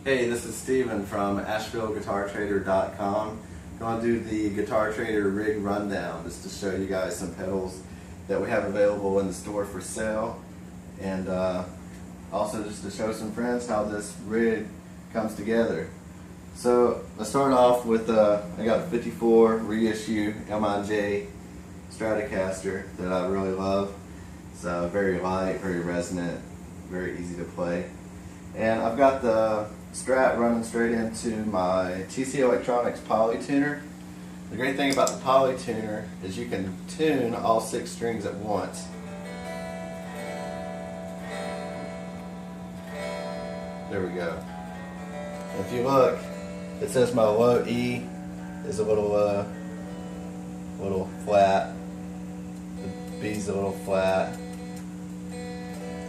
Hey, this is Steven from AshevilleGuitarTrader.com. Going to do the Guitar Trader rig rundown just to show you guys some pedals that we have available in the store for sale, and also just to show some friends how this rig comes together. So let's start off with I got a 54 reissue MIJ Stratocaster that I really love. It's very light, very resonant, very easy to play. And I've got the Strat running straight into my TC Electronics Polytuner. The great thing about the Polytuner is you can tune all 6 strings at once. There we go. If you look, it says my low E is a little flat. The B's a little flat.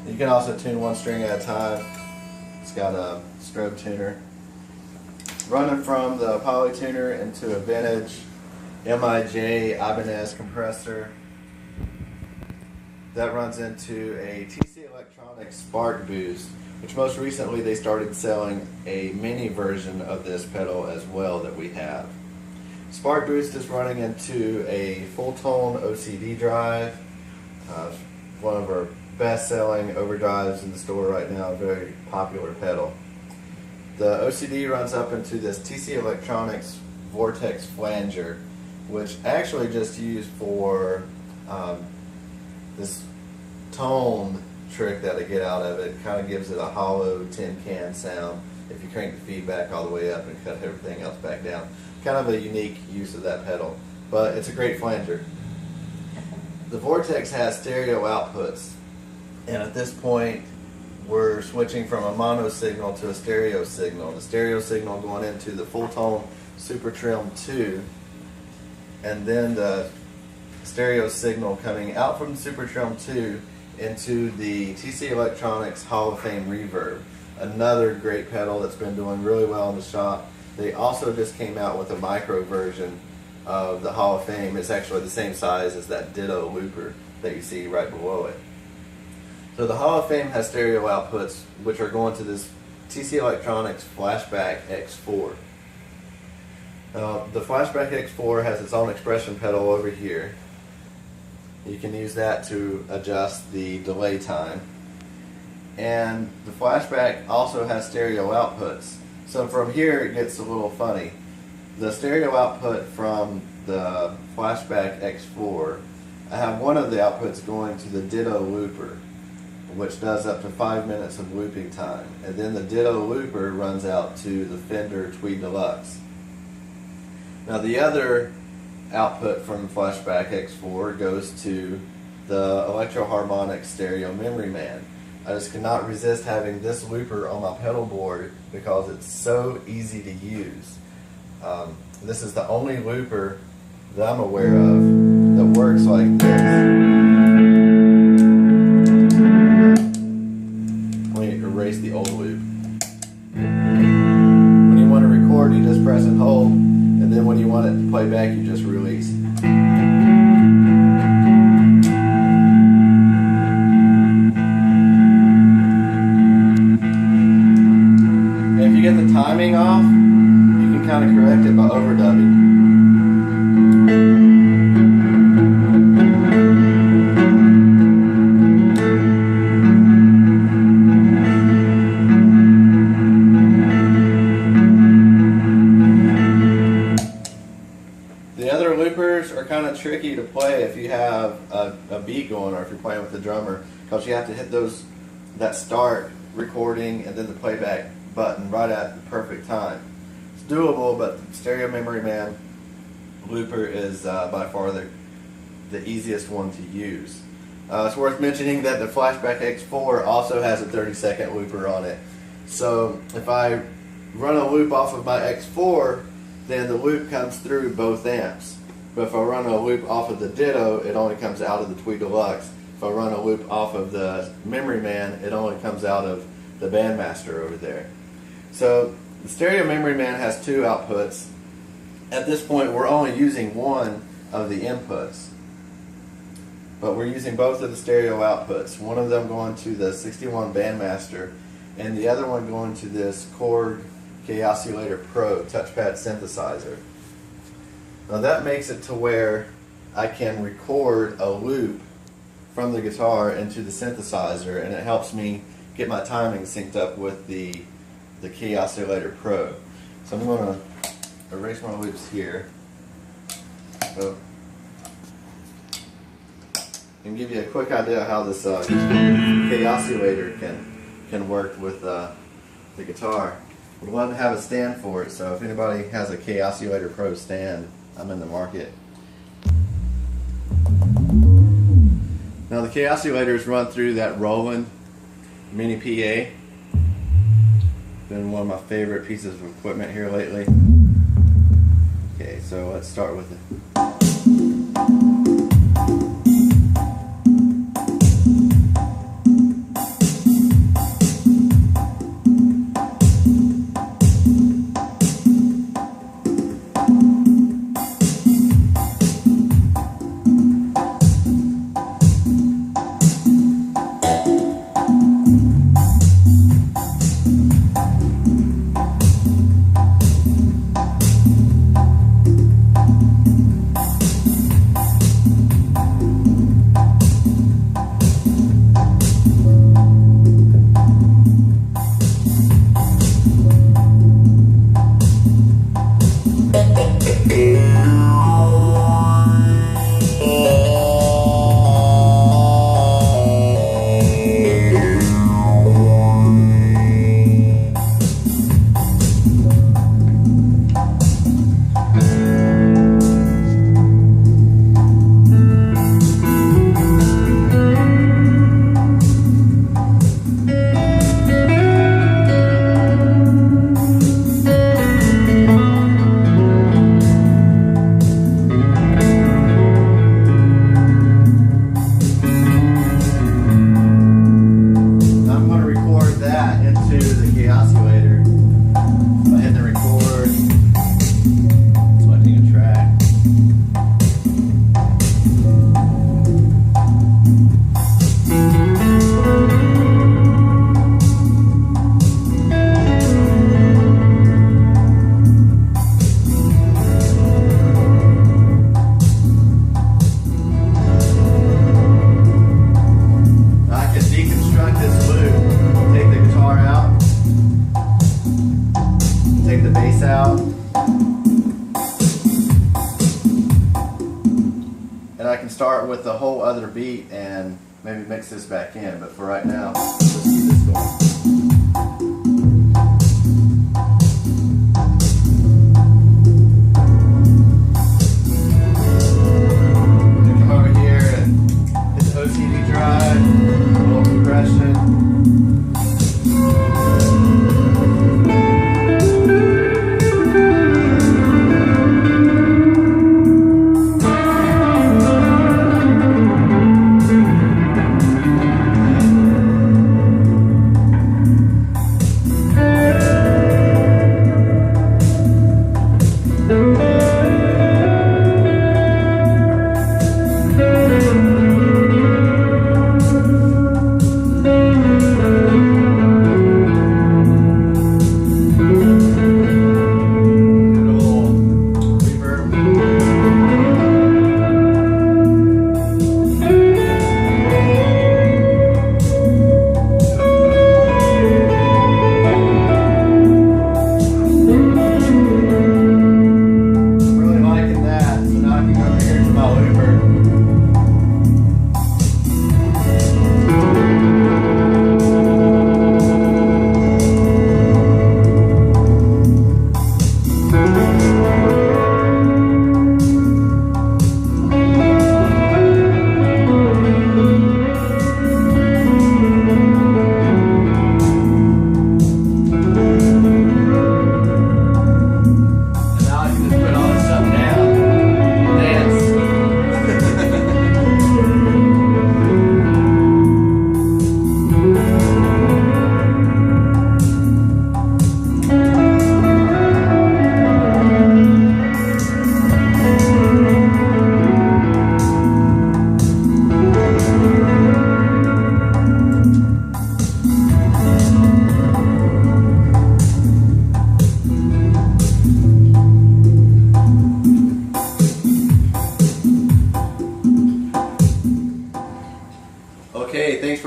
You can also tune 1 string at a time. It's got a strobe tuner. Running from the Polytuner into a vintage MIJ Ibanez compressor. That runs into a TC Electronics Spark Boost, which most recently they started selling a mini version of this pedal as well that we have. Spark Boost is running into a full-tone OCD drive, one of our best-selling overdrives in the store right now, a very popular pedal. The OCD runs up into this TC Electronics Vortex Flanger, which I actually just used for this tone trick that I get out of it. It kind of gives it a hollow tin can sound if you crank the feedback all the way up and cut everything else back down. Kind of a unique use of that pedal, but it's a great flanger. The Vortex has stereo outputs, and at this point we're switching from a mono signal to a stereo signal. The stereo signal going into the full tone Super Trim 2, and then the stereo signal coming out from the Super Trim 2 into the TC Electronics Hall of Fame Reverb. Another great pedal that's been doing really well in the shop. They also just came out with a micro version of the Hall of Fame. It's actually the same size as that Ditto looper that you see right below it. So the Hall of Fame has stereo outputs which are going to this TC Electronics Flashback X4. The Flashback X4 has its own expression pedal over here. You can use that to adjust the delay time. And the Flashback also has stereo outputs. So from here it gets a little funny. The stereo output from the Flashback X4, I have one of the outputs going to the Ditto looper, which does up to 5 minutes of looping time. And then the Ditto looper runs out to the Fender Tweed Deluxe. Now the other output from the Flashback X4 goes to the Electro Harmonic Stereo Memory Man. I just cannot resist having this looper on my pedal board because it's so easy to use. This is the only looper that I'm aware of that works like this. Let me erase the old loop. When you want to record, you just press and hold, and then when you want it to play back, you just release. And if you get the timing off, you can kind of correct it by overdubbing. The other loopers are kind of tricky to play if you have a beat going or if you're playing with the drummer, because you have to hit that start recording and then the playback button right at the perfect time. It's doable, but the Stereo Memory Man looper is by far the easiest one to use. It's worth mentioning that the Flashback X4 also has a 30-second looper on it. So if I run a loop off of my X4, then the loop comes through both amps. But if I run a loop off of the Ditto, it only comes out of the Tweed Deluxe. If I run a loop off of the Memory Man, it only comes out of the Bandmaster over there. So the Stereo Memory Man has 2 outputs. At this point, we're only using one of the inputs. but we're using both of the stereo outputs. One of them going to the 61 Bandmaster, and the other one going to this Korg K-Oscillator Pro touchpad synthesizer. Now that makes it to where I can record a loop from the guitar into the synthesizer, and it helps me get my timing synced up with the K-Oscillator Pro. So I'm going to erase my loops here. So, and give you a quick idea of how this K-Oscillator can work with the guitar. Would love to have a stand for it, so if anybody has a K-Oscillator Pro stand, I'm in the market. Now the K-Oscillators run through that Roland Mini PA. Been one of my favorite pieces of equipment here lately. Okay, so let's start with it. Out, and I can start with a whole other beat and maybe mix this back in, but for right now, let's keep this going. Come over here and hit the OCD drive, a little compression.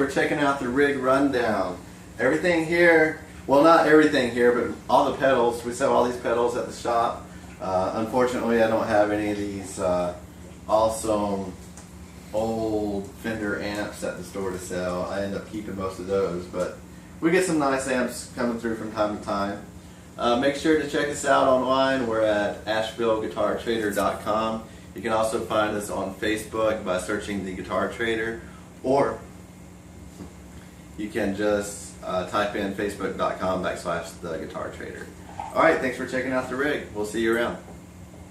for checking out the rig rundown. Everything here, well, not everything here, but all the pedals. We sell all these pedals at the shop. Unfortunately, I don't have any of these awesome old Fender amps at the store to sell. I end up keeping most of those, but we get some nice amps coming through from time to time. Make sure to check us out online. We're at AshevilleGuitarTrader.com. You can also find us on Facebook by searching The Guitar Trader, or you can just type in facebook.com/The Guitar Trader. Alright, thanks for checking out the rig. We'll see you around.